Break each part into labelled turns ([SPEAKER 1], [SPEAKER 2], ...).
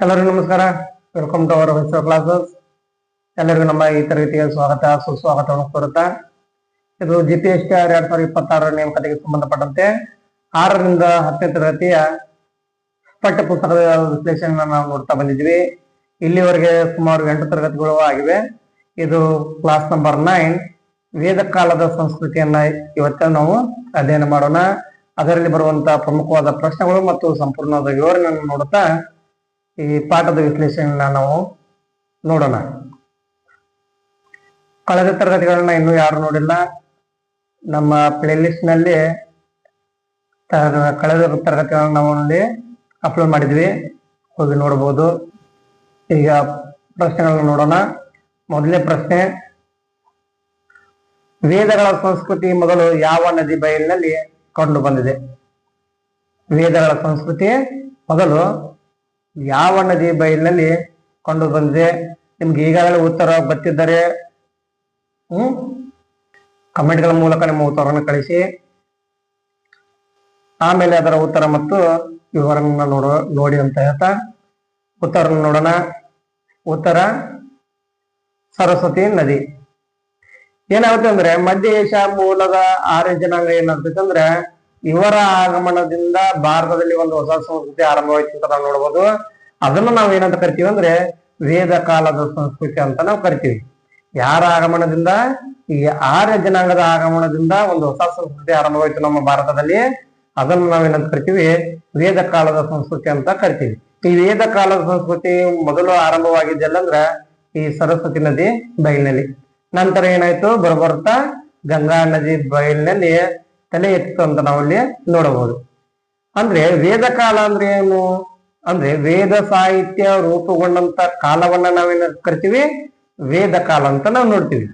[SPEAKER 1] ಎಲ್ಲರಿಗೂ ನಮಸ್ಕಾರ. Welcome to our ಹೊಸ ಕ್ಲಾಸಸ್. ಎಲ್ಲರಿಗೂ ನಮ್ಮ ಈ ತರಗತಿಗೆ ಸ್ವಾಗತ ಸುಸ್ವಾಗತವನ್ನು ಕೋರುತ್ತಾ, ಇದು GPSTR 2026 ನೇಮಕಾತಿಗೆ ಸಂಬಂಧಪಟ್ಟಂತೆ 6ರಿಂದ 10ನೇ ತರಗತಿಯ ಪಠ್ಯ ಪುಸ್ತಕದ ವಿಶ್ಲೇಷಣೆಯನ್ನು ನಾವು ನೋಡ್ತಾ ಬಂದಿದ್ವಿ. ಇಲ್ಲಿವರೆಗೆ ಸುಮಾರು 8 ತರಗತಿಗಳು ಆಗಿವೆ. ಇದು ಕ್ಲಾಸ್ ನಂಬರ್ 9 ವೇದ ಕಾಲದ ಸಂಸ್ಕೃತಿಯನ್ನ ಇವತ್ತು ನಾವು ಅಧ್ಯಯನ ಮಾಡೋಣ. ಅದರಲ್ಲಿ ಬರುವಂತಹ ಪ್ರಮುಖವಾದ ಪ್ರಶ್ನೆಗಳು ಮತ್ತು ಸಂಪೂರ್ಣವಾದ ವಿವರಣೆಯನ್ನು ನೋಡುತ್ತಾ ಈ ಪಾಠದ ವಿಶ್ಲೇಷಣೆಯನ್ನ ನಾವು ನೋಡೋಣ. ಕಳೆದ ತರಗತಿಗಳನ್ನ ಇನ್ನೂ ಯಾರು ನೋಡಿಲ್ಲ, ನಮ್ಮ ಪ್ಲೇ ಲಿಸ್ಟ್ ನಲ್ಲಿ ಕಳೆದ ತರಗತಿಗಳನ್ನ ನಾವು ಅಲ್ಲಿ ಅಪ್ಲೋಡ್ ಮಾಡಿದ್ವಿ, ಹೋಗಿ ನೋಡಬಹುದು. ಈಗ ಪ್ರಶ್ನೆಗಳನ್ನ ನೋಡೋಣ. ಮೊದಲನೇ ಪ್ರಶ್ನೆ, ವೇದಗಳ ಸಂಸ್ಕೃತಿ ಮೊದಲು ಯಾವ ನದಿ ಬಯಲಿನಲ್ಲಿ ಕಂಡು ಬಂದಿದೆ? ವೇದಗಳ ಸಂಸ್ಕೃತಿ ಮೊದಲು ಯಾವ ನದಿ ಬಯಲಿನಲ್ಲಿ ಕಂಡು ಬಂದಿದೆ? ನಿಮ್ಗೆ ಈಗಾಗಲೇ ಉತ್ತರ ಗೊತ್ತಿದ್ದರೆ ಕಮೆಂಟ್ಗಳ ಮೂಲಕ ನಿಮ್ಮ ಉತ್ತರವನ್ನು ಕಳಿಸಿ. ಆಮೇಲೆ ಅದರ ಉತ್ತರ ಮತ್ತು ವಿವರನ್ನ ನೋಡಿ ಅಂತ ಹೇಳ್ತಾ ಉತ್ತರ ನೋಡೋಣ. ಉತ್ತರ ಸರಸ್ವತಿ ನದಿ. ಏನಾಗುತ್ತೆ ಅಂದ್ರೆ ಮಧ್ಯ ಏಷ್ಯಾ ಮೂಲದ ಆರ್ಯ ಜನಾಂಗ ಏನಾಗ್ತೈತೆ ಇವರ ಆಗಮನದಿಂದ ಭಾರತದಲ್ಲಿ ಒಂದು ಹೊಸ ಸಂಸ್ಕೃತಿ ಆರಂಭವಾಯ್ತು ಅಂತ ನಾವು ನೋಡ್ಬೋದು. ಅದನ್ನ ನಾವು ಏನಂತ ಕರಿತೀವಿ ಅಂದ್ರೆ ವೇದ ಕಾಲದ ಸಂಸ್ಕೃತಿ ಅಂತ ನಾವು ಕರಿತೀವಿ. ಯಾರ ಆಗಮನದಿಂದ? ಈ ಆರ್ಯ ಜನಾಂಗದ ಆಗಮನದಿಂದ ಒಂದು ಹೊಸ ಸಂಸ್ಕೃತಿ ಆರಂಭವಾಯ್ತು ನಮ್ಮ ಭಾರತದಲ್ಲಿ. ಅದನ್ನು ನಾವೇನಂತ ಕರಿತೀವಿ? ವೇದ ಕಾಲದ ಸಂಸ್ಕೃತಿ ಅಂತ ಕರಿತೀವಿ. ಈ ವೇದ ಕಾಲದ ಸಂಸ್ಕೃತಿ ಮೊದಲು ಆರಂಭವಾಗಿದ್ದೆಲ್ಲಂದ್ರ ಈ ಸರಸ್ವತಿ ನದಿ ಬಯಲಿನಲ್ಲಿ. ನಂತರ ಏನಾಯ್ತು, ಬರ್ಬರ್ತಾ ಗಂಗಾ ನದಿ ಬಯಲಿನಲ್ಲಿ ತಲೆ ಎತ್ತಿತು ಅಂತ ನಾವಲ್ಲಿ ನೋಡಬಹುದು. ಅಂದ್ರೆ ವೇದ ಕಾಲ ಅಂದ್ರೆ ಏನು ಅಂದ್ರೆ ವೇದ ಸಾಹಿತ್ಯ ರೂಪುಗೊಂಡಂತ ಕಾಲವನ್ನ ನಾವೇನ ಕರಿತೀವಿ? ವೇದ ಕಾಲ ಅಂತ ನಾವು ನೋಡ್ತೀವಿ.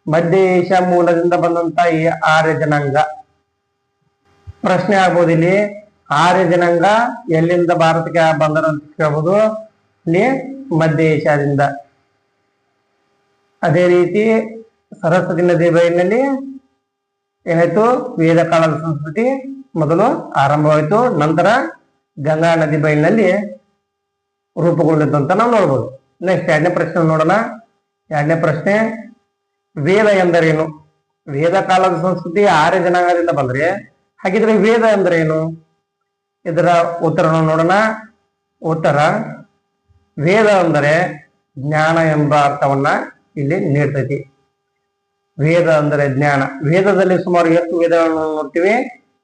[SPEAKER 1] ಮಧ್ಯ ಏಷ್ಯಾ ಮೂಲದಿಂದ ಬಂದಂತ ಈ ಆರ್ಯ ಜನಾಂಗ ಪ್ರಶ್ನೆ ಆಗ್ಬೋದು. ಇಲ್ಲಿ ಆರ್ಯ ಜನಾಂಗ ಎಲ್ಲಿಂದ ಭಾರತಕ್ಕೆ ಬಂದರು ಅಂತ ಕೇಳ್ಬೋದು. ಇಲ್ಲಿ ಮಧ್ಯ ಏಷ್ಯಾದಿಂದ. ಅದೇ ರೀತಿ ಸರಸ್ವತಿ ನದಿ ಬಯಲಿನಲ್ಲಿ ಏನಾಯ್ತು? ವೇದ ಕಾಲದ ಸಂಸ್ಕೃತಿ ಮೊದಲು ಆರಂಭವಾಯಿತು, ನಂತರ ಗಂಗಾ ನದಿ ಬಯಲಿನಲ್ಲಿ ರೂಪುಗೊಂಡಿತ್ತು ಅಂತ ನಾವು ನೋಡ್ಬೋದು. ನೆಕ್ಸ್ಟ್ 2ನೇ ಪ್ರಶ್ನೆ ನೋಡೋಣ. 2ನೇ ಪ್ರಶ್ನೆ, ವೇದ ಎಂದರೇನು? ವೇದ ಕಾಲದ ಸಂಸ್ಕೃತಿ ಆರ್ಯ ಜನಾಂಗದಿಂದ ಬಂದ್ರೆ ಹಾಗಿದ್ರೆ ವೇದ ಎಂದರೇನು? ಇದರ ಉತ್ತರವನ್ನು ನೋಡೋಣ. ಉತ್ತರ, ವೇದ ಅಂದರೆ ಜ್ಞಾನ ಎಂಬ ಅರ್ಥವನ್ನ ಇಲ್ಲಿ ನೀಡ್ತೈತಿ. ವೇದ ಅಂದರೆ ಜ್ಞಾನ. ವೇದದಲ್ಲಿ ಸುಮಾರು ಎಷ್ಟು ವೇದಗಳನ್ನು ನೋಡ್ತೀವಿ?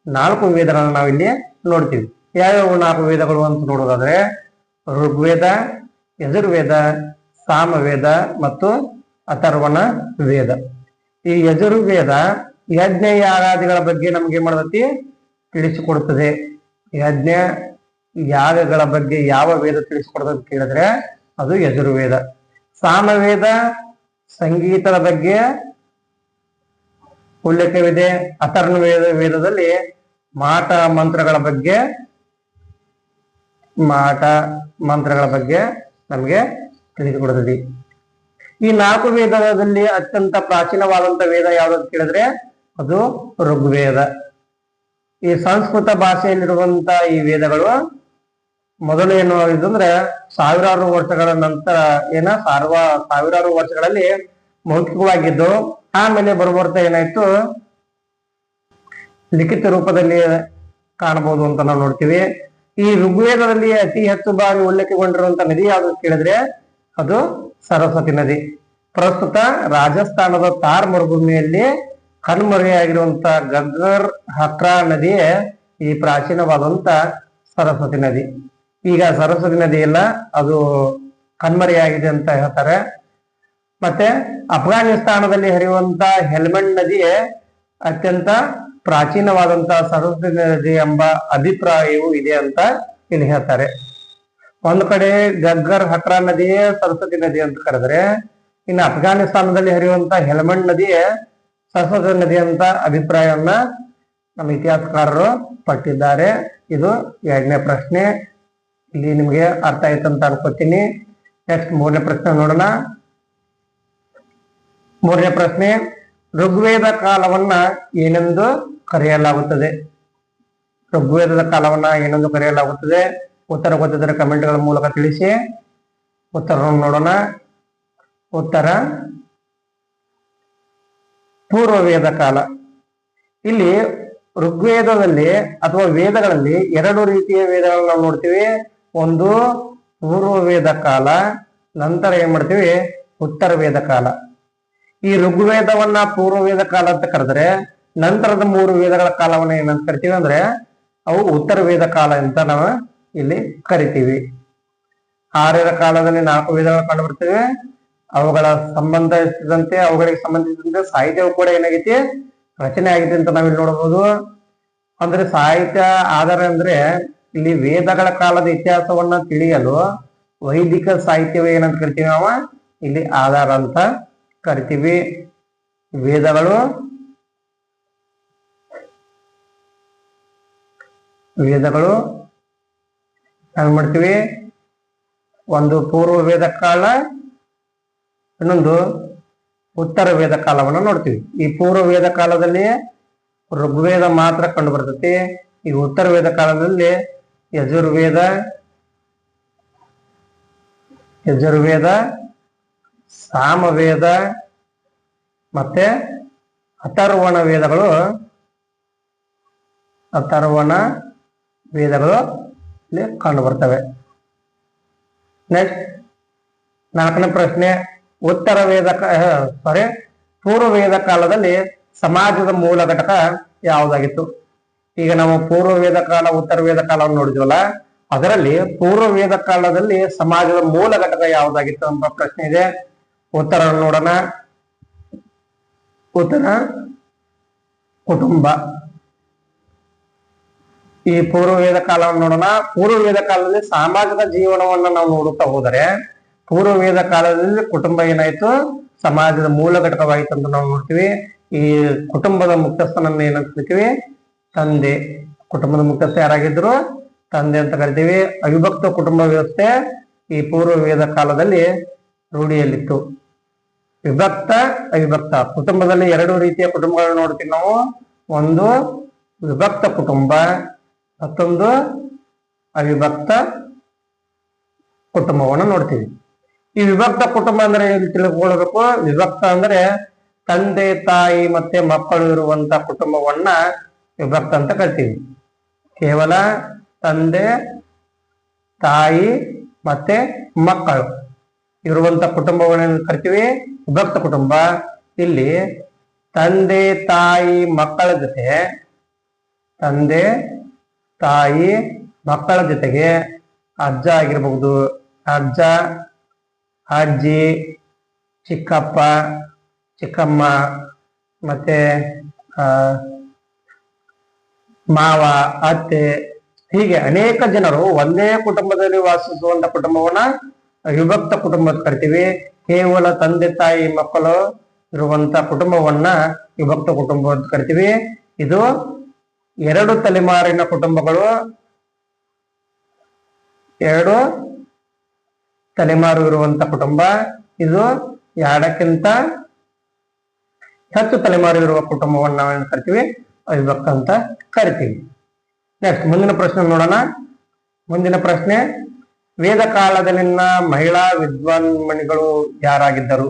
[SPEAKER 1] 4 ವೇದಗಳನ್ನು ನಾವಿಲ್ಲಿ ನೋಡ್ತೀವಿ. ಯಾವ್ಯಾವ 4 ವೇದಗಳು ಅಂತ ನೋಡೋದಾದ್ರೆ ಋಗ್ವೇದ, ಯಜುರ್ವೇದ, ಸಾಮವೇದ ಮತ್ತು ಅಥರ್ವಣ ವೇದ. ಈ ಯಜುರ್ವೇದ ಯಜ್ಞ ಯಾಗಾದಿಗಳ ಬಗ್ಗೆ ನಮ್ಗೆ ಏನ್ ಮಾಡ್ತೈತಿ? ತಿಳಿಸಿಕೊಡುತ್ತದೆ. ಯಜ್ಞ ಯಾಗಗಳ ಬಗ್ಗೆ ಯಾವ ವೇದ ತಿಳಿಸಿಕೊಡ್ತದೆ ಕೇಳಿದ್ರೆ ಅದು ಯಜುರ್ವೇದ. ಸಾಮವೇದ ಸಂಗೀತದ ಬಗ್ಗೆ ಉಲ್ಲೇಖವಿದೆ. ಅಥರ್ವಣ ವೇದದಲ್ಲಿ ಮಾಟ ಮಂತ್ರಗಳ ಬಗ್ಗೆ ನಮಗೆ ತಿಳಿಸಿಕೊಡುತ್ತದೆ. ಈ 4 ವೇದದಲ್ಲಿ ಅತ್ಯಂತ ಪ್ರಾಚೀನವಾದಂತ ವೇದ ಯಾವ್ದು ಕೇಳಿದ್ರೆ ಅದು ಋಗ್ವೇದ. ಈ ಸಂಸ್ಕೃತ ಭಾಷೆಯಲ್ಲಿರುವಂತ ಈ ವೇದಗಳು ಮೊದಲು ಏನು ಅಂದ್ರೆ ಸಾವಿರಾರು ವರ್ಷಗಳ ನಂತರ ಸಾವಿರಾರು ವರ್ಷಗಳಲ್ಲಿ ಮೌಖಿಕವಾಗಿದ್ದು, ಆಮೇಲೆ ಬರ್ತಾ ಏನಾಯ್ತು ಲಿಖಿತ ರೂಪದಲ್ಲಿ ಕಾಣಬಹುದು ಅಂತ ನಾವು ನೋಡ್ತೀವಿ. ಈ ಋಗ್ವೇದದಲ್ಲಿ ಅತಿ ಹೆಚ್ಚು ಬಾರಿ ಉಲ್ಲೇಖಗೊಂಡಿರುವಂತ ನದಿ ಯಾವ್ದು ಕೇಳಿದ್ರೆ ಅದು ಸರಸ್ವತಿ ನದಿ. ಪ್ರಸ್ತುತ ರಾಜಸ್ಥಾನದ ಥಾರ್ ಮರುಭೂಮಿಯಲ್ಲಿ ಕಣ್ಮರೆಯಾಗಿರುವಂತ ಗಗ್ಗರ್ ಹಕ್ರಾ ನದಿಯೇ ಈ ಪ್ರಾಚೀನವಾದಂತ ಸರಸ್ವತಿ ನದಿ. ಈಗ ಸರಸ್ವತಿ ನದಿ ಇಲ್ಲ, ಅದು ಕಣ್ಮರೆಯಾಗಿದೆ ಅಂತ ಹೇಳ್ತಾರೆ. ಮತ್ತೆ ಅಫ್ಘಾನಿಸ್ತಾನದಲ್ಲಿ ಹರಿಯುವಂತ ಹೆಲ್ಮಂಡ್ ನದಿಯೇ ಅತ್ಯಂತ ಪ್ರಾಚೀನವಾದಂತಹ ಸರಸ್ವತಿ ನದಿ ಎಂಬ ಅಭಿಪ್ರಾಯವೂ ಇದೆ ಅಂತ ಇಲ್ಲಿ ಹೇಳ್ತಾರೆ. ಒಂದು ಕಡೆ ಗಗ್ಗರ್ ಹಕ್ರಾ ನದಿಯೇ ಸರಸ್ವತಿ ನದಿ ಅಂತ ಕರೆದ್ರೆ, ಇನ್ನು ಅಫ್ಘಾನಿಸ್ತಾನದಲ್ಲಿ ಹರಿಯುವಂತ ಹೆಲ್ಮಂಡ್ ನದಿಯೇ ಸರಸ್ವತಿ ನದಿ ಅಂತ ಅಭಿಪ್ರಾಯವನ್ನ ನಮ್ಮ ಇತಿಹಾಸಕಾರರು ಪಟ್ಟಿದ್ದಾರೆ. ಇದು 2ನೇ ಪ್ರಶ್ನೆ. ಇಲ್ಲಿ ನಿಮ್ಗೆ ಅರ್ಥ ಆಯ್ತಂತ ಅನ್ಕೋತೀನಿ. ನೆಕ್ಸ್ಟ್ 3ನೇ ಪ್ರಶ್ನೆ ನೋಡೋಣ. 3ನೇ ಪ್ರಶ್ನೆ, ಋಗ್ವೇದ ಕಾಲವನ್ನ ಏನೆಂದು ಕರೆಯಲಾಗುತ್ತದೆ? ಋಗ್ವೇದದ ಕಾಲವನ್ನ ಏನೆಂದು ಕರೆಯಲಾಗುತ್ತದೆ? ಉತ್ತರ ಗೊತ್ತಿದ್ದರೆ ಕಮೆಂಟ್ಗಳ ಮೂಲಕ ತಿಳಿಸಿ. ಉತ್ತರವನ್ನು ನೋಡೋಣ. ಉತ್ತರ ಪೂರ್ವ ವೇದ ಕಾಲ. ಇಲ್ಲಿ ಋಗ್ವೇದದಲ್ಲಿ ಅಥವಾ ವೇದಗಳಲ್ಲಿ ಎರಡು ರೀತಿಯ ವೇದಗಳನ್ನ ನಾವು ನೋಡ್ತೀವಿ. ಒಂದು ಪೂರ್ವ ವೇದ ಕಾಲ, ನಂತರ ಏನ್ ಮಾಡ್ತೀವಿ ಉತ್ತರ ವೇದ ಕಾಲ. ಈ ಋಗ್ವೇದವನ್ನ ಪೂರ್ವ ವೇದ ಕಾಲ ಅಂತ ಕರೆದ್ರೆ, ನಂತರದ 3 ವೇದಗಳ ಕಾಲವನ್ನ ಏನಂತ ಕರಿತೀವಿ ಅಂದ್ರೆ ಅವು ಉತ್ತರ ವೇದ ಕಾಲ ಅಂತ ನಾವು ಇಲ್ಲಿ ಕರಿತೀವಿ. ಆರ್ಯರ ಕಾಲದಲ್ಲಿ 4 ವೇದಗಳು ಕಂಡು ಬರ್ತವೆ. ಅವುಗಳ ಸಂಬಂಧಿಸಿದಂತೆ ಅವುಗಳಿಗೆ ಸಂಬಂಧಿಸಿದಂತೆ ಸಾಹಿತ್ಯವು ಕೂಡ ಏನಾಗೈತಿ ರಚನೆ ಆಗೈತಿ ಅಂತ ನಾವಿಲ್ಲಿ ನೋಡಬಹುದು. ಅಂದ್ರೆ ಸಾಹಿತ್ಯ ಆಧಾರ ಅಂದ್ರೆ ಇಲ್ಲಿ ವೇದಗಳ ಕಾಲದ ಇತಿಹಾಸವನ್ನ ತಿಳಿಯಲು ವೈದಿಕ ಸಾಹಿತ್ಯವೇ ಏನಂತ ಕರಿತೀವಿ ನಾವು ಇಲ್ಲಿ ಆಧಾರ ಅಂತ ಕರಿತೀವಿ. ವೇದಗಳು ನಾವೇನ್ ಮಾಡ್ತೀವಿ, ಒಂದು ಪೂರ್ವ ವೇದ ಕಾಲ, ಇನ್ನೊಂದು ಉತ್ತರ ವೇದ ಕಾಲವನ್ನು ನೋಡ್ತೀವಿ. ಈ ಪೂರ್ವ ವೇದ ಕಾಲದಲ್ಲಿ ಋಗ್ವೇದ ಮಾತ್ರ ಕಂಡು ಬರ್ತೈತಿ. ಈ ಉತ್ತರ ವೇದ ಕಾಲದಲ್ಲಿ ಯಜುರ್ವೇದ, ಸಾಮವೇದ ಮತ್ತೆ ಅಥರ್ವಣ ವೇದಗಳು ಇಲ್ಲಿ ಕಂಡು ಬರ್ತವೆ. ನೆಕ್ಸ್ಟ್ 4ನೇ ಪ್ರಶ್ನೆ, ಪೂರ್ವ ವೇದ ಕಾಲದಲ್ಲಿ ಸಮಾಜದ ಮೂಲ ಘಟಕ ಯಾವುದಾಗಿತ್ತು? ಈಗ ನಾವು ಪೂರ್ವ ವೇದ ಕಾಲ ಉತ್ತರ ವೇದ ಕಾಲವನ್ನು ನೋಡಿದ್ವಲ್ಲ, ಅದರಲ್ಲಿ ಪೂರ್ವ ವೇದ ಕಾಲದಲ್ಲಿ ಸಮಾಜದ ಮೂಲ ಘಟಕ ಯಾವುದಾಗಿತ್ತು ಎಂಬ ಪ್ರಶ್ನೆ ಇದೆ. ಉತ್ತರ ನೋಡೋಣ. ಉತ್ತರ ಕುಟುಂಬ. ಈ ಪೂರ್ವ ವೇದ ಕಾಲವನ್ನು ನೋಡೋಣ. ಪೂರ್ವ ವೇದ ಕಾಲದಲ್ಲಿ ಸಮಾಜದ ಜೀವನವನ್ನ ನಾವು ನೋಡುತ್ತಾ ಹೋದರೆ, ಪೂರ್ವ ವೇದ ಕಾಲದಲ್ಲಿ ಕುಟುಂಬ ಏನಾಯ್ತು ಸಮಾಜದ ಮೂಲ ಘಟಕವಾಯಿತು ಅಂತ ನಾವು ನೋಡ್ತೀವಿ. ಈ ಕುಟುಂಬದ ಮುಖ್ಯಸ್ಥನನ್ನ ಏನಂತ ಕರಿತೀವಿ ತಂದೆ. ಕುಟುಂಬದ ಮುಖ್ಯಸ್ಥ ಯಾರಾಗಿದ್ರು ತಂದೆ ಅಂತ ಕರಿತೀವಿ. ಅವಿಭಕ್ತ ಕುಟುಂಬ ವ್ಯವಸ್ಥೆ ಈ ಪೂರ್ವ ವೇದ ಕಾಲದಲ್ಲಿ ರೂಢಿಯಲ್ಲಿತ್ತು. ವಿಭಕ್ತ ಅವಿಭಕ್ತ ಕುಟುಂಬದಲ್ಲಿ 2 ರೀತಿಯ ಕುಟುಂಬಗಳನ್ನು ನೋಡ್ತೀವಿ ನಾವು. ಒಂದು ವಿಭಕ್ತ ಕುಟುಂಬ, ಮತ್ತೊಂದು ಅವಿಭಕ್ತ ಕುಟುಂಬವನ್ನು ನೋಡ್ತೀವಿ. ಈ ವಿಭಕ್ತ ಕುಟುಂಬ ಅಂದ್ರೆ ತಿಳ್ಕೊಳ್ಬೇಕು. ವಿಭಕ್ತ ಅಂದ್ರೆ ತಂದೆ ತಾಯಿ ಮತ್ತೆ ಮಕ್ಕಳು ಇರುವಂತ ಕುಟುಂಬವನ್ನ ವಿಭಕ್ತ ಅಂತ ಕರಿತೀವಿ. ಕೇವಲ ತಂದೆ ತಾಯಿ ಮತ್ತೆ ಮಕ್ಕಳು ಇರುವಂತ ಕುಟುಂಬವನ್ನ ಕರಿತೀವಿ ವಿಭಕ್ತ ಕುಟುಂಬ. ಇಲ್ಲಿ ತಂದೆ ತಾಯಿ ಮಕ್ಕಳ ಜೊತೆಗೆ ಅಜ್ಜ ಆಗಿರ್ಬಹುದು, ಅಜ್ಜ ಅಜ್ಜಿ, ಚಿಕ್ಕಪ್ಪ ಚಿಕ್ಕಮ್ಮ ಮತ್ತೆ ಮಾವ ಅತ್ತೆ, ಹೀಗೆ ಅನೇಕ ಜನರು ಒಂದೇ ಕುಟುಂಬದಲ್ಲಿ ವಾಸಿಸುವಂತ ಕುಟುಂಬವನ್ನ ವಿಭಕ್ತ ಕುಟುಂಬ ಕರಿತೀವಿ. ಕೇವಲ ತಂದೆ ತಾಯಿ ಮಕ್ಕಳು ಇರುವಂತ ಕುಟುಂಬವನ್ನ ವಿಭಕ್ತ ಕುಟುಂಬ ಅಂತ ಕರಿತೀವಿ. ಇದು 2 ತಲೆಮಾರಿನ ಕುಟುಂಬಗಳು, 2 ತಲೆಮಾರು ಇರುವಂತ ಕುಟುಂಬ. ಇದು 2ಕ್ಕಿಂತ ಹೆಚ್ಚು ತಲೆಮಾರು ಇರುವ ಕುಟುಂಬವನ್ನು ನಾವೇನು ಕರಿತೀವಿ ಅವಿಭಕ್ತ ಅಂತ ಕರಿತೀವಿ. ನೆಕ್ಸ್ಟ್ ಮುಂದಿನ ಪ್ರಶ್ನೆ ನೋಡೋಣ. ಮುಂದಿನ ಪ್ರಶ್ನೆ, ವೇದ ಕಾಲದಲ್ಲಿನ ಮಹಿಳಾ ವಿದ್ವಾನ್ಮಣಿಗಳು ಯಾರಾಗಿದ್ದರು?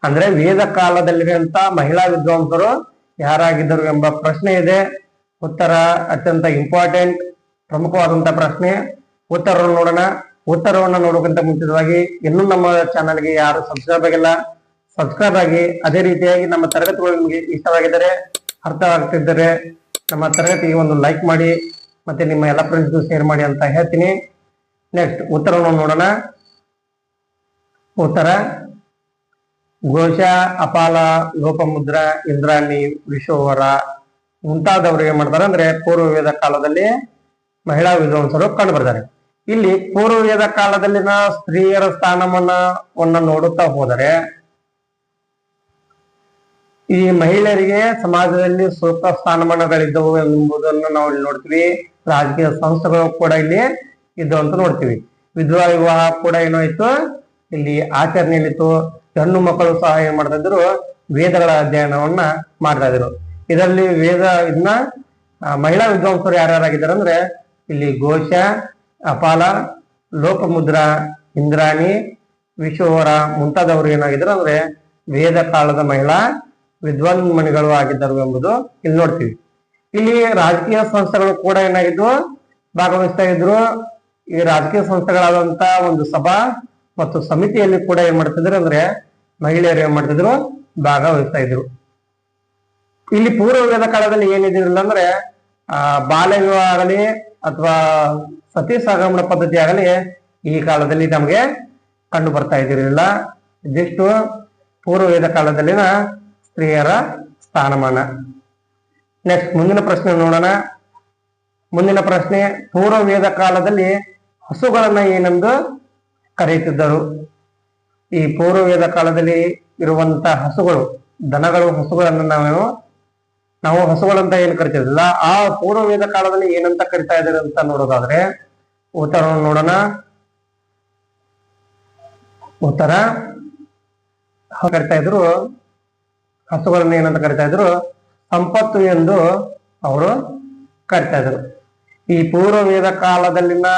[SPEAKER 1] ಅಂದ್ರೆ ವೇದ ಕಾಲದಲ್ಲಿರುವಂತ ಮಹಿಳಾ ವಿದ್ವಾಂಸರು ಯಾರಾಗಿದ್ದರು ಎಂಬ ಪ್ರಶ್ನೆ ಇದೆ. ಉತ್ತರ ಅತ್ಯಂತ ಇಂಪಾರ್ಟೆಂಟ್, ಪ್ರಮುಖವಾದಂತಹ ಪ್ರಶ್ನೆ. ಉತ್ತರವನ್ನು ನೋಡೋಣ. ಉತ್ತರವನ್ನು ನೋಡೋಕ್ಕಿಂತ ಮುಂಚಿತವಾಗಿ ಇನ್ನೂ ನಮ್ಮ ಚಾನಲ್ಗೆ ಯಾರು ಸಬ್ಸ್ಕ್ರೈಬ್ ಆಗಿಲ್ಲ, ಸಬ್ಸ್ಕ್ರೈಬ್ ಆಗಿ. ಅದೇ ರೀತಿಯಾಗಿ ನಮ್ಮ ತರಗತಿಗಳು ನಿಮಗೆ ಇಷ್ಟವಾಗಿದ್ದರೆ, ಅರ್ಥವಾಗ್ತಿದ್ದರೆ ನಮ್ಮ ತರಗತಿಗೆ ಒಂದು ಲೈಕ್ ಮಾಡಿ ಮತ್ತೆ ನಿಮ್ಮ ಎಲ್ಲ ಫ್ರೆಂಡ್ಸ್ಗೂ ಶೇರ್ ಮಾಡಿ ಅಂತ ಹೇಳ್ತೀನಿ. ನೆಕ್ಸ್ಟ್ ಉತ್ತರವನ್ನು ನೋಡೋಣ. ಉತ್ತರ ಘೋಷ, ಅಪಾಲ, ಲೋಪಮುದ್ರ, ಇಂದ್ರಾಣಿ, ವಿಶ್ವವರ ಮುಂತಾದವರು ಏನ್ ಮಾಡ್ತಾರೆ ಅಂದ್ರೆ ಪೂರ್ವ ವೇದ ಕಾಲದಲ್ಲಿ ಮಹಿಳಾ ವಿದ್ವಾಂಸರು ಕಂಡು ಬರ್ತಾರೆ. ಇಲ್ಲಿ ಪೂರ್ವ ವೇದ ಕಾಲದಲ್ಲಿನ ಸ್ತ್ರೀಯರ ಸ್ಥಾನಮಾನವನ್ನ ನೋಡುತ್ತಾ ಹೋದರೆ ಈ ಮಹಿಳೆಯರಿಗೆ ಸಮಾಜದಲ್ಲಿ ಸೂಕ್ತ ಸ್ಥಾನಮಾನಗಳಿದ್ದವು ಎಂಬುದನ್ನು ನಾವು ಇಲ್ಲಿ ನೋಡ್ತೀವಿ. ರಾಜಕೀಯ ಸಂಸ್ಥೆಗಳು ಕೂಡ ಇಲ್ಲಿ ಇದ್ದವು ಅಂತ ನೋಡ್ತೀವಿ. ವಿಧವಾ ವಿವಾಹ ಕೂಡ ಏನಾಯ್ತು ಇಲ್ಲಿ ಆಚರಣೆಯಲ್ಲಿತ್ತು. ಹೆಣ್ಣು ಮಕ್ಕಳು ಸಹ ಏನ್ ಮಾಡ್ತಾ ಇದ್ರು, ವೇದಗಳ ಅಧ್ಯಯನವನ್ನ ಮಾಡ್ತಾ ಇದ್ರು. ಇದರಲ್ಲಿ ಇದನ್ನ ಮಹಿಳಾ ವಿದ್ವಾಂಸರು ಯಾರ್ಯಾರಾಗಿದ್ದಾರೆ ಅಂದ್ರೆ ಇಲ್ಲಿ ಘೋಷ, ಅಪಾಲ, ಲೋಪಮುದ್ರ, ಇಂದ್ರಾಣಿ, ವಿಶ್ವವರ ಮುಂತಾದವರು ಏನಾಗಿದ್ರು ಅಂದ್ರೆ ವೇದ ಕಾಲದ ಮಹಿಳಾ ವಿದ್ವಾನ್ಮಣಿಗಳು ಆಗಿದ್ದರು ಎಂಬುದು ಇಲ್ಲಿ ನೋಡ್ತೀವಿ. ಇಲ್ಲಿ ರಾಜಕೀಯ ಸಂಸ್ಥೆಗಳು ಕೂಡ ಏನಾಗಿದ್ವು, ಭಾಗವಹಿಸ್ತಾ ಇದ್ರು. ಈ ರಾಜಕೀಯ ಸಂಸ್ಥೆಗಳಾದಂತ ಒಂದು ಸಭಾ ಮತ್ತು ಸಮಿತಿಯಲ್ಲಿ ಕೂಡ ಏನ್ ಮಾಡ್ತಿದ್ರು ಅಂದ್ರೆ ಮಹಿಳೆಯರು ಏನ್ ಮಾಡ್ತಿದ್ರು, ಭಾಗವಹಿಸ್ತಾ ಇದ್ರು. ಇಲ್ಲಿ ಪೂರ್ವ ವೇದ ಕಾಲದಲ್ಲಿ ಏನಿದಿರಲಿಲ್ಲ ಅಂದ್ರೆ ಬಾಲ್ಯ ವಿವಾಹ ಆಗಲಿ ಅಥವಾ ಸತಿ ಸಹಗಮನ ಪದ್ಧತಿ ಆಗಲಿ ಈ ಕಾಲದಲ್ಲಿ ನಮಗೆ ಕಂಡು ಬರ್ತಾ ಇದಿರಲಿಲ್ಲ. ಇದಿಷ್ಟು ಪೂರ್ವ ವೇದ ಕಾಲದಲ್ಲಿನ ಸ್ತ್ರೀಯರ ಸ್ಥಾನಮಾನ. ನೆಕ್ಸ್ಟ್ ಮುಂದಿನ ಪ್ರಶ್ನೆ ನೋಡೋಣ. ಮುಂದಿನ ಪ್ರಶ್ನೆ, ಪೂರ್ವ ವೇದ ಕಾಲದಲ್ಲಿ ಹಸುಗಳನ್ನ ಏನೆಂದು ಕರೆಯುತ್ತಿದ್ದರು? ಈ ಪೂರ್ವ ವೇದ ಕಾಲದಲ್ಲಿ ಇರುವಂತ ಹಸುಗಳು, ದನಗಳು, ಹಸುಗಳನ್ನ ನಾವು ಹಸುಗಳಂತ ಏನ್ ಕರಿತಿದ್ದಿಲ್ಲ, ಆ ಪೂರ್ವ ವೇದ ಕಾಲದಲ್ಲಿ ಏನಂತ ಕರಿತಾ ಇದ್ದಾರೆ ಅಂತ ನೋಡೋದಾದ್ರೆ ಉತ್ತರವನ್ನು ನೋಡೋಣ. ಉತ್ತರ ಕರಿತಾ ಇದ್ರು, ಹಸುಗಳನ್ನ ಏನಂತ ಕರಿತಾ ಇದ್ರು, ಸಂಪತ್ತು ಎಂದು ಅವರು ಕರಿತಾ ಇದ್ರು. ಈ ಪೂರ್ವ ವೇದ ಕಾಲದಲ್ಲಿನ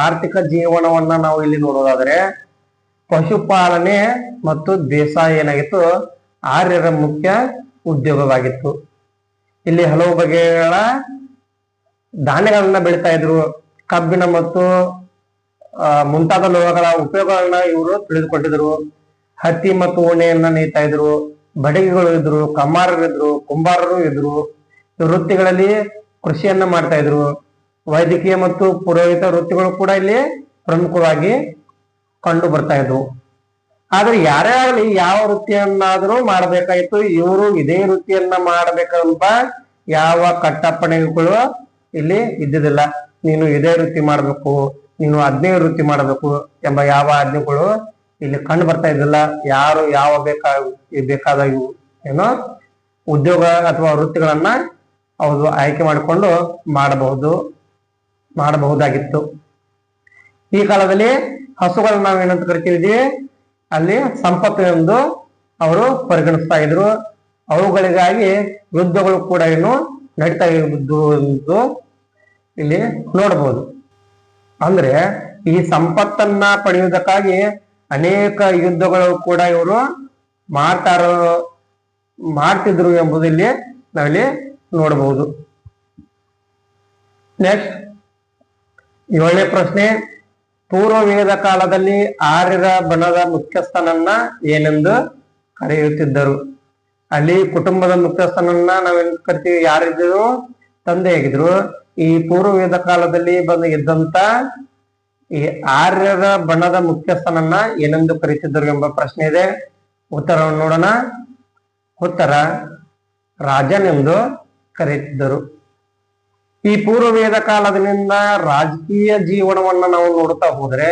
[SPEAKER 1] ಆರ್ಥಿಕ ಜೀವನವನ್ನ ನಾವು ಇಲ್ಲಿ ನೋಡೋದಾದ್ರೆ ಪಶುಪಾಲನೆ ಮತ್ತು ಬೇಸಾಯ ಏನಾಗಿತ್ತು, ಆರ್ಯರ ಮುಖ್ಯ ಉದ್ಯೋಗವಾಗಿತ್ತು. ಇಲ್ಲಿ ಹಲವು ಬಗೆಗಳ ಧಾನ್ಯಗಳನ್ನ ಬೆಳಿತಾ ಇದ್ರು. ಕಬ್ಬಿಣ ಮತ್ತು ಮುಂತಾದ ಲೋಹಗಳ ಉಪಯೋಗಗಳನ್ನ ಇವರು ತಿಳಿದುಕೊಂಡಿದ್ರು. ಹತ್ತಿ ಮತ್ತು ಉಣ್ಣೆಯನ್ನ ನೇಯ್ತಾ ಇದ್ರು. ಬಡಗಿಗಳು ಇದ್ರು, ಕಮ್ಮಾರರಿದ್ರು, ಕುಂಬಾರರು ಇದ್ರು. ವೃತ್ತಿಗಳಲ್ಲಿ ಕೃಷಿಯನ್ನ ಮಾಡ್ತಾ ಇದ್ರು. ವೈದ್ಯಕೀಯ ಮತ್ತು ಪುರೋಹಿತ ವೃತ್ತಿಗಳು ಕೂಡ ಇಲ್ಲಿ ಪ್ರಮುಖವಾಗಿ ಕಂಡು ಬರ್ತಾ ಇದ್ವು. ಆದ್ರೆ ಯಾರೇ ಆಗಲಿ ಯಾವ ವೃತ್ತಿಯನ್ನಾದ್ರೂ ಮಾಡಬೇಕಾಗಿತ್ತು. ಇವರು ಇದೇ ವೃತ್ತಿಯನ್ನ ಮಾಡಬೇಕಂತ ಯಾವ ಕಟ್ಟಪ್ಪಣೆಗಳು ಇಲ್ಲಿ ಇದ್ದಿದ್ದಿಲ್ಲ. ನೀನು ಇದೇ ವೃತ್ತಿ ಮಾಡಬೇಕು, ನೀನು ಅದ್ನೇ ವೃತ್ತಿ ಮಾಡಬೇಕು ಎಂಬ ಯಾವ ಆಜ್ಞೆಗಳು ಇಲ್ಲಿ ಕಂಡು ಬರ್ತಾ ಇದ್ದಿಲ್ಲ. ಯಾರು ಯಾವ ಬೇಕಾದ ಏನೋ ಉದ್ಯೋಗ ಅಥವಾ ವೃತ್ತಿಗಳನ್ನ ಅವರು ಆಯ್ಕೆ ಮಾಡಿಕೊಂಡು ಮಾಡಬಹುದಾಗಿತ್ತು. ಈ ಕಾಲದಲ್ಲಿ ಹಸುಗಳನ್ನ ನಾವೇನಂತ ಕರಿತೀವಿ, ಅಲ್ಲಿ ಸಂಪತ್ತು ಎಂದು ಅವರು ಪರಿಗಣಿಸ್ತಾ ಇದ್ರು. ಅವುಗಳಿಗಾಗಿ ಯುದ್ಧಗಳು ಕೂಡ ಏನು ನಡೀತಾ ಇದ್ದು ಎಂದು ಇಲ್ಲಿ ನೋಡಬಹುದು. ಅಂದ್ರೆ ಈ ಸಂಪತ್ತನ್ನ ಪಡೆಯುವುದಕ್ಕಾಗಿ ಅನೇಕ ಯುದ್ಧಗಳು ಕೂಡ ಇವರು ಮಾಡ್ತಿದ್ರು ಎಂಬುದು ಇಲ್ಲಿ ನಾವಿಲ್ಲಿ ನೋಡಬಹುದು. ನೆಕ್ಸ್ಟ್ 7ನೇ ಪ್ರಶ್ನೆ, ಪೂರ್ವ ವೇದ ಕಾಲದಲ್ಲಿ ಆರ್ಯರ ಬಣದ ಮುಖ್ಯಸ್ಥನನ್ನ ಏನೆಂದು ಕರೆಯುತ್ತಿದ್ದರು? ಅಲ್ಲಿ ಕುಟುಂಬದ ಮುಖ್ಯಸ್ಥನನ್ನ ನಾವೇನ್ ಕರಿತೀವಿ, ಯಾರಿದ್ರು? ತಂದೆ ಆಗಿದ್ರು. ಈ ಪೂರ್ವ ವೇದ ಕಾಲದಲ್ಲಿ ಇದ್ದಂತ ಈ ಆರ್ಯರ ಬಣದ ಮುಖ್ಯಸ್ಥನನ್ನ ಏನೆಂದು ಕರೀತಿದ್ದರು ಎಂಬ ಪ್ರಶ್ನೆ ಇದೆ. ಉತ್ತರವನ್ನು ನೋಡೋಣ. ಉತ್ತರ ರಾಜನೆಂದು ಕರೆಯುತ್ತಿದ್ದರು. ಈ ಪೂರ್ವ ವೇದ ಕಾಲದಿಂದ ರಾಜಕೀಯ ಜೀವನವನ್ನ ನಾವು ನೋಡ್ತಾ ಹೋದ್ರೆ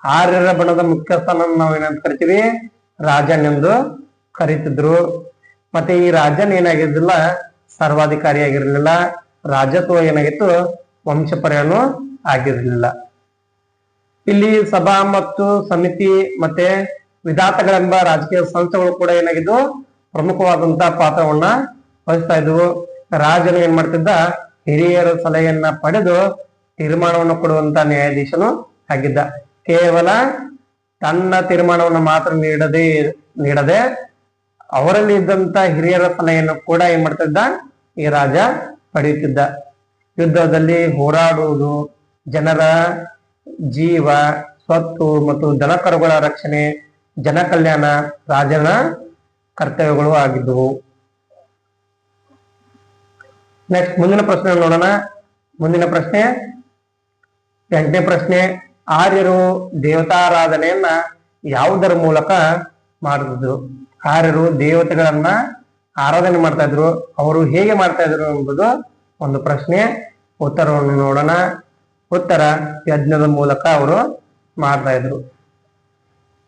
[SPEAKER 1] ಆರ್ಯರ ಬಣದ ಮುಖ್ಯಸ್ಥನನ್ನ ನಾವು ಏನಂತ ಕರಿತೀವಿ, ರಾಜನೆಂದು ಕರೀತಿದ್ರು. ಮತ್ತೆ ಈ ರಾಜನ್ ಏನಾಗಿರ್ಲಿಲ್ಲ, ಸರ್ವಾಧಿಕಾರಿಯಾಗಿರ್ಲಿಲ್ಲ. ರಾಜತ್ವ ಏನಾಗಿತ್ತು, ವಂಶಪರ್ಯನು ಆಗಿರ್ಲಿಲ್ಲ. ಇಲ್ಲಿ ಸಭಾ ಮತ್ತು ಸಮಿತಿ ಮತ್ತೆ ವಿಧಾತಗಳೆಂಬ ರಾಜಕೀಯ ಸಂಸ್ಥೆಗಳು ಕೂಡ ಏನಾಗಿದ್ವು, ಪ್ರಮುಖವಾದಂತಹ ಪಾತ್ರವನ್ನ ವಹಿಸ್ತಾ ಇದ್ವು. ರಾಜನು ಏನ್ ಮಾಡ್ತಿದ್ದ, ಹಿರಿಯರ ಸಲಹೆಯನ್ನ ಪಡೆದು ತೀರ್ಮಾನವನ್ನು ಕೊಡುವಂತ ನ್ಯಾಯಾಧೀಶನು ಆಗಿದ್ದ. ಕೇವಲ ತನ್ನ ತೀರ್ಮಾನವನ್ನು ಮಾತ್ರ ನೀಡದೆ ಅವರಲ್ಲಿ ಇದ್ದಂತ ಹಿರಿಯರ ಸಲಹೆಯನ್ನು ಕೂಡ ಏನ್ ಮಾಡ್ತಿದ್ದ, ಈ ರಾಜ ಪಡೆಯುತ್ತಿದ್ದ. ಯುದ್ಧದಲ್ಲಿ ಹೋರಾಡುವುದು, ಜನರ ಜೀವ, ಸ್ವತ್ತು ಮತ್ತು ದನಕರುಗಳ ರಕ್ಷಣೆ, ಜನ ಕಲ್ಯಾಣ ರಾಜನ ಕರ್ತವ್ಯಗಳು ಆಗಿದ್ದವು. ನೆಕ್ಸ್ಟ್ ಮುಂದಿನ ಪ್ರಶ್ನೆ ನೋಡೋಣ. ಮುಂದಿನ ಪ್ರಶ್ನೆ 8ನೇ ಪ್ರಶ್ನೆ, ಆರ್ಯರು ದೇವತಾರಾಧನೆಯನ್ನ ಯಾವುದರ ಮೂಲಕ ಮಾಡುತ್ತಿದ್ರು? ಆರ್ಯರು ದೇವತೆಗಳನ್ನ ಆರಾಧನೆ ಮಾಡ್ತಾ ಇದ್ರು. ಅವರು ಹೇಗೆ ಮಾಡ್ತಾ ಇದ್ರು ಎಂಬುದು ಒಂದು ಪ್ರಶ್ನೆ. ಉತ್ತರವನ್ನು ನೋಡೋಣ. ಉತ್ತರ ಯಜ್ಞದ ಮೂಲಕ ಅವರು ಮಾಡ್ತಾ ಇದ್ರು.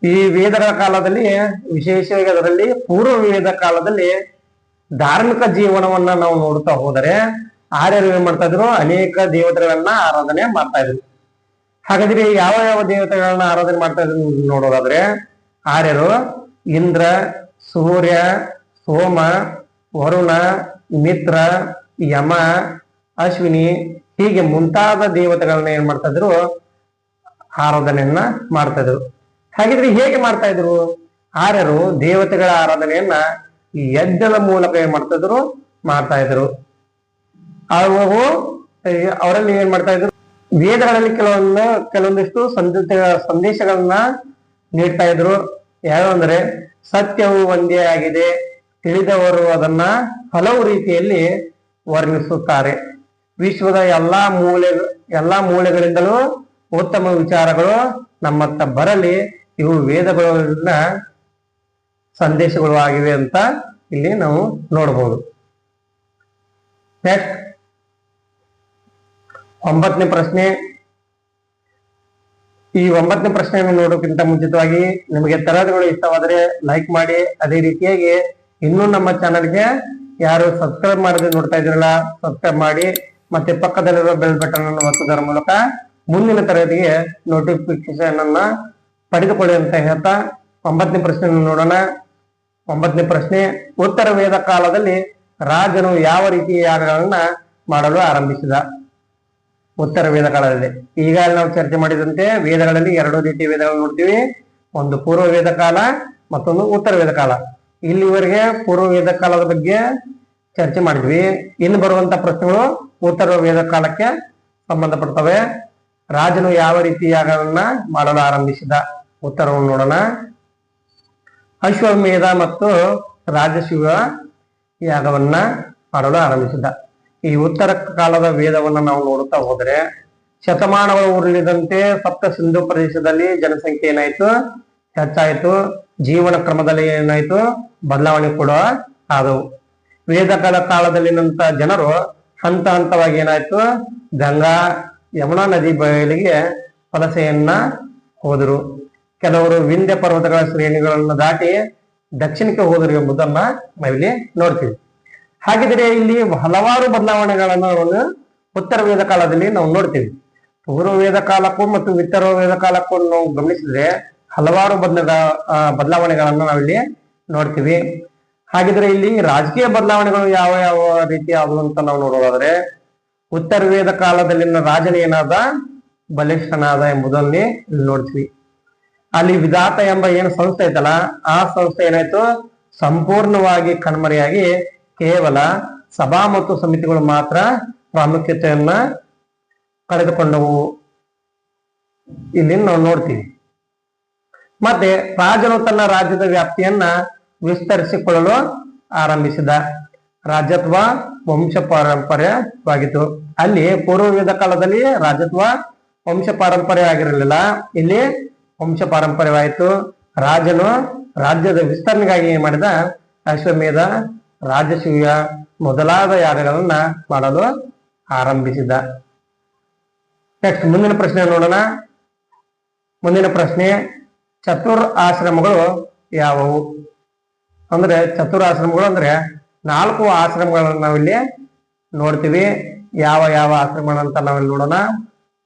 [SPEAKER 1] ಈ ವೇದಗಳ ಕಾಲದಲ್ಲಿ, ವಿಶೇಷವಾಗಿ ಅದರಲ್ಲಿ ಪೂರ್ವ ವೇದ ಕಾಲದಲ್ಲಿ ಧಾರ್ಮಿಕ ಜೀವನವನ್ನ ನಾವು ನೋಡ್ತಾ ಹೋದರೆ ಆರ್ಯರು ಏನ್ ಮಾಡ್ತಾ ಇದ್ರು, ಅನೇಕ ದೇವತೆಗಳನ್ನ ಆರಾಧನೆ ಮಾಡ್ತಾ ಇದ್ರು. ಹಾಗಾದ್ರೆ ಯಾವ ಯಾವ ದೇವತೆಗಳನ್ನ ಆರಾಧನೆ ಮಾಡ್ತಾ ಇದ್ರು ನೋಡೋದಾದ್ರೆ ಆರ್ಯರು ಇಂದ್ರ, ಸೂರ್ಯ, ಸೋಮ, ವರುಣ, ಮಿತ್ರ, ಯಮ, ಅಶ್ವಿನಿ ಹೀಗೆ ಮುಂತಾದ ದೇವತೆಗಳನ್ನ ಏನ್ ಮಾಡ್ತಾ ಇದ್ರು ಆರಾಧನೆಯನ್ನ ಮಾಡ್ತಾ ಇದ್ರು. ಹಾಗಿದ್ರೆ ಹೇಗೆ ಮಾಡ್ತಾ ಇದ್ರು? ಆರ್ಯರು ದೇವತೆಗಳ ಆರಾಧನೆಯನ್ನ ಈ ಯಜ್ಞದ ಮೂಲಕ ಏನ್ ಮಾಡ್ತಾ ಇದ್ರು. ಅವು ಅವರಲ್ಲಿ ಏನ್ ಮಾಡ್ತಾ ಇದ್ರು? ವೇದಗಳಲ್ಲಿ ಕೆಲವೊಂದಿಷ್ಟು ಸಂದೇಶಗಳನ್ನ ನೀಡ್ತಾ ಇದ್ರು. ಯಾವಂದ್ರೆ ಸತ್ಯವು ಒಂದೇ ಆಗಿದೆ, ತಿಳಿದವರು ಅದನ್ನ ಹಲವು ರೀತಿಯಲ್ಲಿ ವರ್ಣಿಸುತ್ತಾರೆ. ವಿಶ್ವದ ಎಲ್ಲಾ ಮೂಲೆಗಳಿಂದಲೂ ಉತ್ತಮ ವಿಚಾರಗಳು ನಮ್ಮತ್ತ ಬರಲಿ, ಇವು ವೇದಗಳನ್ನ ಸಂದೇಶಗಳು ಆಗಿವೆ ಅಂತ ಇಲ್ಲಿ ನಾವು ನೋಡಬಹುದು. ನೆಕ್ಸ್ಟ್ 9ನೇ ಪ್ರಶ್ನೆ. ಈ 9ನೇ ಪ್ರಶ್ನೆಯನ್ನು ನೋಡೋಕ್ಕಿಂತ ಮುಂಚಿತವಾಗಿ ನಿಮಗೆ ತರಗತಿಗಳು ಇಷ್ಟವಾದರೆ ಲೈಕ್ ಮಾಡಿ. ಅದೇ ರೀತಿಯಾಗಿ ಇನ್ನೂ ನಮ್ಮ ಚಾನಲ್ಗೆ ಯಾರು ಸಬ್ಸ್ಕ್ರೈಬ್ ಮಾಡದೆ ನೋಡ್ತಾ ಇದ್ರಲ್ಲ, ಸಬ್ಸ್ಕ್ರೈಬ್ ಮಾಡಿ. ಮತ್ತೆ ಪಕ್ಕದಲ್ಲಿರುವ ಬೆಲ್ ಬಟನ್ ಅನ್ನು ಒತ್ತುವುದರ ಮೂಲಕ ಮುಂದಿನ ತರಗತಿಗೆ ನೋಟಿಫಿಕೇಶನ್ ಅನ್ನ ಪಡೆದುಕೊಳ್ಳಿ ಅಂತ ಹೇಳ್ತಾ 9ನೇ ಪ್ರಶ್ನೆಯನ್ನು ನೋಡೋಣ. 9ನೇ ಪ್ರಶ್ನೆ. ಉತ್ತರ ವೇದ ಕಾಲದಲ್ಲಿ ರಾಜನು ಯಾವ ರೀತಿಯ ಯಾಗಗಳನ್ನ ಮಾಡಲು ಆರಂಭಿಸಿದ? ಉತ್ತರ ವೇದ ಕಾಲದಲ್ಲಿ ಈಗಾಗಲೇ ನಾವು ಚರ್ಚೆ ಮಾಡಿದಂತೆ ವೇದಗಳಲ್ಲಿ 2 ರೀತಿಯ ವೇದಗಳು ನೋಡ್ತೀವಿ. ಒಂದು ಪೂರ್ವ ವೇದ ಕಾಲ, ಮತ್ತೊಂದು ಉತ್ತರ ವೇದ ಕಾಲ. ಇಲ್ಲಿವರೆಗೆ ಪೂರ್ವ ವೇದ ಕಾಲದ ಬಗ್ಗೆ ಚರ್ಚೆ ಮಾಡಿದ್ವಿ. ಇನ್ನು ಬರುವಂತ ಪ್ರಶ್ನೆಗಳು ಉತ್ತರ ವೇದ ಕಾಲಕ್ಕೆ ಸಂಬಂಧಪಡ್ತವೆ. ರಾಜನು ಯಾವ ರೀತಿ ಯಾಗಗಳನ್ನ ಮಾಡಲು ಆರಂಭಿಸಿದ? ಉತ್ತರವನ್ನು ನೋಡೋಣ. ಅಶ್ವಮೇಧ ಮತ್ತು ರಾಜಶಿವ ಯಾಗವನ್ನ ಮಾಡಲು ಆರಂಭಿಸಿದ. ಈ ಉತ್ತರ ಕಾಲದ ವೇದವನ್ನ ನಾವು ನೋಡುತ್ತಾ ಹೋದ್ರೆ ಶತಮಾನಗಳು ಉರುಳಿದಂತೆ ಸಪ್ತ ಸಿಂಧು ಪ್ರದೇಶದಲ್ಲಿ ಜನಸಂಖ್ಯೆ ಏನಾಯ್ತು? ಹೆಚ್ಚಾಯ್ತು. ಜೀವನ ಕ್ರಮದಲ್ಲಿ ಏನಾಯ್ತು? ಬದಲಾವಣೆ ಕೂಡ ಆದವು. ವೇದಕಾಲ ಕಾಲದಲ್ಲಿನಂತ ಜನರು ಹಂತ ಹಂತವಾಗಿ ಏನಾಯ್ತು? ಗಂಗಾ ಯಮುನಾ ನದಿ ಬಯಲಿಗೆ ವಲಸೆಯನ್ನ ಹೋದರು. ಕೆಲವರು ವಿಂಧ್ಯ ಪರ್ವತಗಳ ಶ್ರೇಣಿಗಳನ್ನು ದಾಟಿ ದಕ್ಷಿಣಕ್ಕೆ ಹೋದರು ಎಂಬುದನ್ನ ನಾವಿಲ್ಲಿ ನೋಡ್ತೀವಿ. ಹಾಗಿದ್ರೆ ಇಲ್ಲಿ ಹಲವಾರು ಬದಲಾವಣೆಗಳನ್ನು ಉತ್ತರ ವೇದ ಕಾಲದಲ್ಲಿ ನಾವು ನೋಡ್ತೀವಿ. ಪೂರ್ವ ವೇದ ಕಾಲಕ್ಕೂ ಮತ್ತು ಉತ್ತರ ವೇದ ಕಾಲಕ್ಕೂ ನಾವು ಗಮನಿಸಿದ್ರೆ ಹಲವಾರು ಬದಲಾವಣೆಗಳನ್ನು ನಾವಿಲ್ಲಿ ನೋಡ್ತೀವಿ. ಹಾಗಿದ್ರೆ ಇಲ್ಲಿ ರಾಜಕೀಯ ಬದಲಾವಣೆಗಳು ಯಾವ ಯಾವ ರೀತಿ ಆದವು ಅಂತ ನಾವು ನೋಡೋದಾದ್ರೆ ಉತ್ತರ ವೇದ ಕಾಲದಲ್ಲಿನ ರಾಜನ ಏನಾದ? ಬಲಿಷ್ಠನಾದ ಎಂಬುದನ್ನೇ ಇಲ್ಲಿ ನೋಡ್ತೀವಿ. ಅಲ್ಲಿ ವಿಧಾತ ಎಂಬ ಏನು ಸಂಸ್ಥೆ ಐತಲ್ಲ, ಆ ಸಂಸ್ಥೆ ಏನಾಯ್ತು? ಸಂಪೂರ್ಣವಾಗಿ ಕಣ್ಮರೆಯಾಗಿ ಕೇವಲ ಸಭಾ ಮತ್ತು ಸಮಿತಿಗಳು ಮಾತ್ರ ಪ್ರಾಮುಖ್ಯತೆಯನ್ನ ಕಳೆದುಕೊಂಡವು ಇಲ್ಲಿ ನಾವು ನೋಡ್ತೀವಿ. ಮತ್ತೆ ರಾಜನು ತನ್ನ ರಾಜ್ಯದ ವ್ಯಾಪ್ತಿಯನ್ನ ವಿಸ್ತರಿಸಿಕೊಳ್ಳಲು ಆರಂಭಿಸಿದ. ರಾಜ್ಯತ್ವ ವಂಶ ಪಾರಂಪರ್ಯವಾಗಿತ್ತು. ಅಲ್ಲಿ ಪೂರ್ವ ವೇದ ಕಾಲದಲ್ಲಿ ರಾಜ್ಯತ್ವ ವಂಶ ಪಾರಂಪರ್ಯ ಆಗಿರಲಿಲ್ಲ, ಇಲ್ಲಿ ವಂಶ ಪಾರಂಪರ್ಯವಾಯಿತು. ರಾಜನು ರಾಜ್ಯದ ವಿಸ್ತರಣೆಗಾಗಿ ಏನ್ ಮಾಡಿದ? ಅಶ್ವಮೇಧ, ರಾಜಸೂಯ ಮೊದಲಾದ ಯಾಗಗಳನ್ನ ಮಾಡಲು ಆರಂಭಿಸಿದ. ನೆಕ್ಸ್ಟ್ ಮುಂದಿನ ಪ್ರಶ್ನೆ ನೋಡೋಣ. ಮುಂದಿನ ಪ್ರಶ್ನೆ, ಚತುರ್ ಆಶ್ರಮಗಳು ಯಾವುವು? ಅಂದ್ರೆ ಚತುರಾಶ್ರಮಗಳು ಅಂದ್ರೆ 4 ಆಶ್ರಮಗಳನ್ನ ನಾವಿಲ್ಲಿ ನೋಡ್ತೀವಿ. ಯಾವ ಯಾವ ಆಶ್ರಮಗಳಂತ ನಾವಿಲ್ಲಿ ನೋಡೋಣ.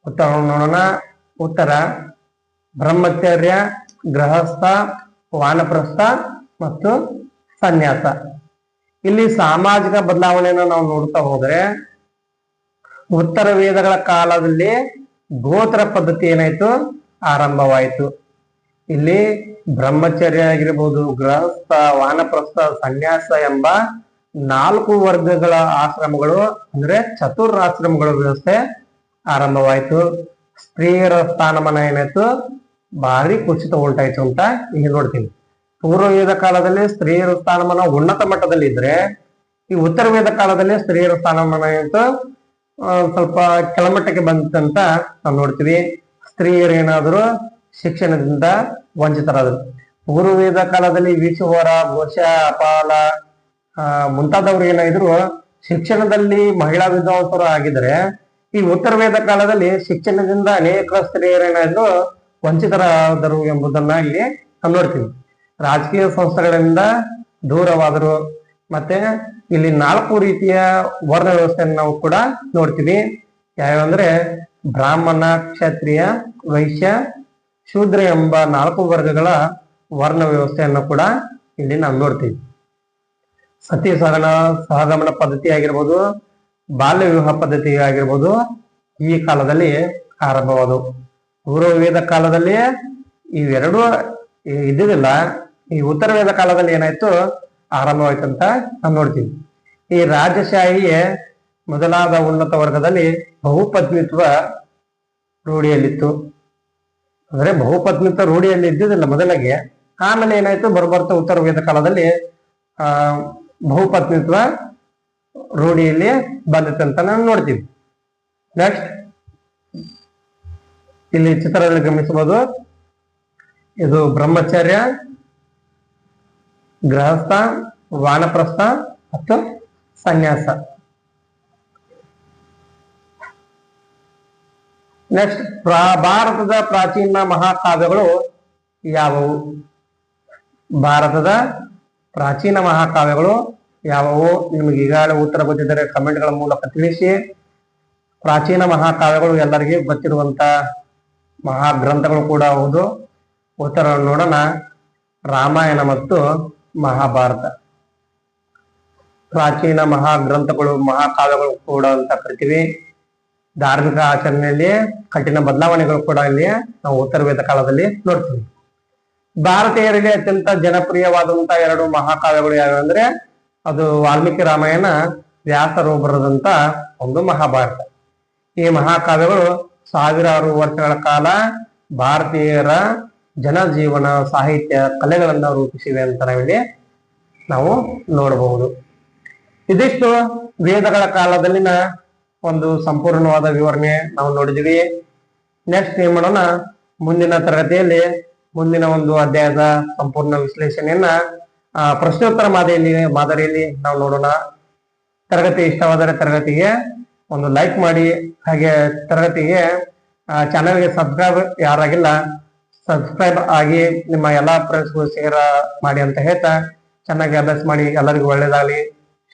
[SPEAKER 1] ಉತ್ತರವನ್ನು ನೋಡೋಣ. ಉತ್ತರ ಬ್ರಹ್ಮಚರ್ಯ, ಗೃಹಸ್ಥ, ವಾನಪ್ರಸ್ಥ ಮತ್ತು ಸನ್ಯಾಸ. ಇಲ್ಲಿ ಸಾಮಾಜಿಕ ಬದಲಾವಣೆಯನ್ನು ನಾವು ನೋಡ್ತಾ ಹೋದ್ರೆ ಉತ್ತರ ವೇದಗಳ ಕಾಲದಲ್ಲಿ ಗೋತ್ರ ಪದ್ಧತಿ ಏನಾಯ್ತು? ಆರಂಭವಾಯಿತು. ಇಲ್ಲಿ ಬ್ರಹ್ಮಚರ್ಯ ಆಗಿರ್ಬೋದು, ಗೃಹಸ್ಥ, ವಾನಪ್ರಸ್ಥ, ಸನ್ಯಾಸ ಎಂಬ 4 ವರ್ಗಗಳ ಆಶ್ರಮಗಳು ಅಂದ್ರೆ ಚತುರಾಶ್ರಮಗಳ ವ್ಯವಸ್ಥೆ ಆರಂಭವಾಯಿತು. ಸ್ತ್ರೀಯರ ಸ್ಥಾನಮಾನ ಏನಾಯ್ತು? ಭಾರಿ ಕುಸಿತ ಉಂಟಾಯ್ತು ಅಂತ ಈಗ ನೋಡ್ತೀನಿ. ಪೂರ್ವ ವೇದ ಕಾಲದಲ್ಲಿ ಸ್ತ್ರೀಯರ ಸ್ಥಾನಮಾನ ಉನ್ನತ ಮಟ್ಟದಲ್ಲಿ ಇದ್ರೆ ಈ ಉತ್ತರ ವೇದ ಕಾಲದಲ್ಲಿ ಸ್ತ್ರೀಯರ ಸ್ಥಾನಮಾನ ಏನಾಯ್ತು? ಸ್ವಲ್ಪ ಕೆಳಮಟ್ಟಕ್ಕೆ ಬಂತಂತ ನಾವು ನೋಡ್ತೀವಿ. ಸ್ತ್ರೀಯರು ಏನಾದ್ರು ಶಿಕ್ಷಣದಿಂದ ವಂಚಿತರಾದರು. ಪೂರ್ವ ವೇದ ಕಾಲದಲ್ಲಿ ವೀಶುವರ, ಘೋಷ, ಅಪಾಲ ಮುಂತಾದವರು ಏನಾದ್ರು ಶಿಕ್ಷಣದಲ್ಲಿ ಮಹಿಳಾ ವಿದ್ವಾಂಸರು ಆಗಿದ್ರೆ, ಈ ಉತ್ತರ ವೇದ ಕಾಲದಲ್ಲಿ ಶಿಕ್ಷಣದಿಂದ ಅನೇಕ ಸ್ತ್ರೀಯರೇನಾದ್ರು ವಂಚಿತರಾದರು ಎಂಬುದನ್ನ ಇಲ್ಲಿ ನಾವು ನೋಡ್ತೀವಿ. ರಾಜಕೀಯ ಸಂಸ್ಥೆಗಳಿಂದ ದೂರವಾದರು. ಮತ್ತೆ ಇಲ್ಲಿ 4 ರೀತಿಯ ವರ್ಣ ವ್ಯವಸ್ಥೆಯನ್ನು ನಾವು ಕೂಡ ನೋಡ್ತೀವಿ. ಯಾವಂದ್ರೆ ಬ್ರಾಹ್ಮಣ, ಕ್ಷತ್ರಿಯ, ವೈಶ್ಯ, ಶೂದ್ರ ಎಂಬ 4 ವರ್ಗಗಳ ವರ್ಣ ವ್ಯವಸ್ಥೆಯನ್ನು ಕೂಡ ಇಲ್ಲಿ ನಾವು ನೋಡ್ತೀವಿ. ಸತಿ ಸಹಗಮನ ಪದ್ಧತಿ ಆಗಿರ್ಬೋದು, ಬಾಲ್ಯ ವಿವಾಹ ಪದ್ಧತಿ ಆಗಿರ್ಬೋದು ಈ ಕಾಲದಲ್ಲಿ ಆರಂಭವಾದವು. ಪೂರ್ವ ವೇದ ಕಾಲದಲ್ಲಿ ಇವೆರಡು ಇದ್ದಿದ್ದಿಲ್ಲ. ಈ ಉತ್ತರ ವೇದ ಕಾಲದಲ್ಲಿ ಏನಾಯ್ತು ಆರಂಭವಾಯ್ತಂತ ನಾವು ನೋಡ್ತೀವಿ. ಈ ರಾಜಶಾಹಿ ಮೊದಲಾದ ಉನ್ನತ ವರ್ಗದಲ್ಲಿ ಬಹುಪತ್ನಿತ್ವ ರೂಢಿಯಲ್ಲಿತ್ತು. ಅಂದ್ರೆ ಬಹುಪತ್ನಿತ್ವ ರೂಢಿಯಲ್ಲಿ ಇದ್ದಿದ್ದಿಲ್ಲ ಮೊದಲಿಗೆ. ಆಮೇಲೆ ಏನಾಯ್ತು ಬರ್ಬರ್ತಾ ಉತ್ತರ ವೇದ ಕಾಲದಲ್ಲಿ ಬಹುಪತ್ನಿತ್ವ ರೂಢಿಯಲ್ಲಿ ಬಂದಿತ್ತಂತ ನಾವು ನೋಡ್ತೀವಿ. ನೆಕ್ಸ್ಟ್ ಇಲ್ಲಿ ಚಿತ್ರದಲ್ಲಿ ಗಮನಿಸಬಹುದು. ಇದು ಬ್ರಹ್ಮಚರ್ಯ, ಗೃಹಸ್ಥ, ವಾನಪ್ರಸ್ಥ ಮತ್ತು ಸನ್ಯಾಸ. ನೆಕ್ಸ್ಟ್ ಭಾರತದ ಪ್ರಾಚೀನ ಮಹಾಕಾವ್ಯಗಳು ಯಾವುವು? ಭಾರತದ ಪ್ರಾಚೀನ ಮಹಾಕಾವ್ಯಗಳು ಯಾವುವು? ನಿಮ್ಗೆ ಈಗಾಗಲೇ ಉತ್ತರ ಗೊತ್ತಿದ್ದರೆ ಕಮೆಂಟ್ಗಳ ಮೂಲಕ ತಿಳಿಸಿ. ಪ್ರಾಚೀನ ಮಹಾಕಾವ್ಯಗಳು ಎಲ್ಲರಿಗೂ ಗೊತ್ತಿರುವಂತ ಮಹಾಗ್ರಂಥಗಳು ಕೂಡ ಹೌದು. ಉತ್ತರ ನೋಡೋಣ. ರಾಮಾಯಣ ಮತ್ತು ಮಹಾಭಾರತ ಪ್ರಾಚೀನ ಮಹಾಗ್ರಂಥಗಳು, ಮಹಾಕಾವ್ಯಗಳು ಕೂಡ ಅಂತ ಕರಿತೀವಿ. ಧಾರ್ಮಿಕ ಆಚರಣೆಯಲ್ಲಿ ಕಠಿಣ ಬದಲಾವಣೆಗಳು ಕೂಡ ಇಲ್ಲಿ ನಾವು ಉತ್ತರ ವೇದ ಕಾಲದಲ್ಲಿ ನೋಡ್ತೀವಿ. ಭಾರತೀಯರಿಗೆ ಅತ್ಯಂತ ಜನಪ್ರಿಯವಾದಂತಹ ಎರಡು ಮಹಾಕಾವ್ಯಗಳು ಯಾವ್ಯಾವ ಅಂದ್ರೆ ಅದು ವಾಲ್ಮೀಕಿ ರಾಮಾಯಣ, ವ್ಯಾಸರು ಬರೆದಂತ ಒಂದು ಮಹಾಭಾರತ. ಈ ಮಹಾಕಾವ್ಯಗಳು ಸಾವಿರಾರು ವರ್ಷಗಳ ಕಾಲ ಭಾರತೀಯರ ಜನಜೀವನ, ಸಾಹಿತ್ಯ, ಕಲೆಗಳನ್ನ ರೂಪಿಸಿವೆ ಅಂತ ನಾವಿಲ್ಲಿ ನಾವು ನೋಡಬಹುದು. ಇದಿಷ್ಟು ವೇದಗಳ ಕಾಲದಲ್ಲಿನ ಒಂದು ಸಂಪೂರ್ಣವಾದ ವಿವರಣೆ ನಾವು ನೋಡಿದ್ವಿ. ನೆಕ್ಸ್ಟ್ ಏನ್ ಮಾಡೋಣ, ಮುಂದಿನ ತರಗತಿಯಲ್ಲಿ ಮುಂದಿನ ಒಂದು ಅಧ್ಯಾಯದ ಸಂಪೂರ್ಣ ವಿಶ್ಲೇಷಣೆಯನ್ನ ಪ್ರಶ್ನೋತ್ತರ ಮಾದರಿಯಲ್ಲಿ ನಾವು ನೋಡೋಣ. ತರಗತಿ ಇಷ್ಟವಾದರೆ ತರಗತಿಗೆ ಒಂದು ಲೈಕ್ ಮಾಡಿ, ಹಾಗೆ ತರಗತಿಗೆ ಚಾನೆಲ್ಗೆ ಸಬ್ಸ್ಕ್ರೈಬ್ ಯಾರಾಗಿಲ್ಲ ಸಬ್ಸ್ಕ್ರೈಬ್ ಆಗಿ ನಿಮ್ಮ ಎಲ್ಲಾ ಫ್ರೆಂಡ್ಸ್ಗಳು ಶೇರ್ ಮಾಡಿ ಅಂತ ಹೇಳ್ತಾ ಚೆನ್ನಾಗಿ ಅಭ್ಯಾಸ ಮಾಡಿ. ಎಲ್ಲರಿಗೂ ಒಳ್ಳೇದಾಗಲಿ,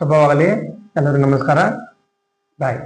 [SPEAKER 1] ಶುಭವಾಗಲಿ. ಎಲ್ಲರಿಗೂ ನಮಸ್ಕಾರ, ಬಾಯ್.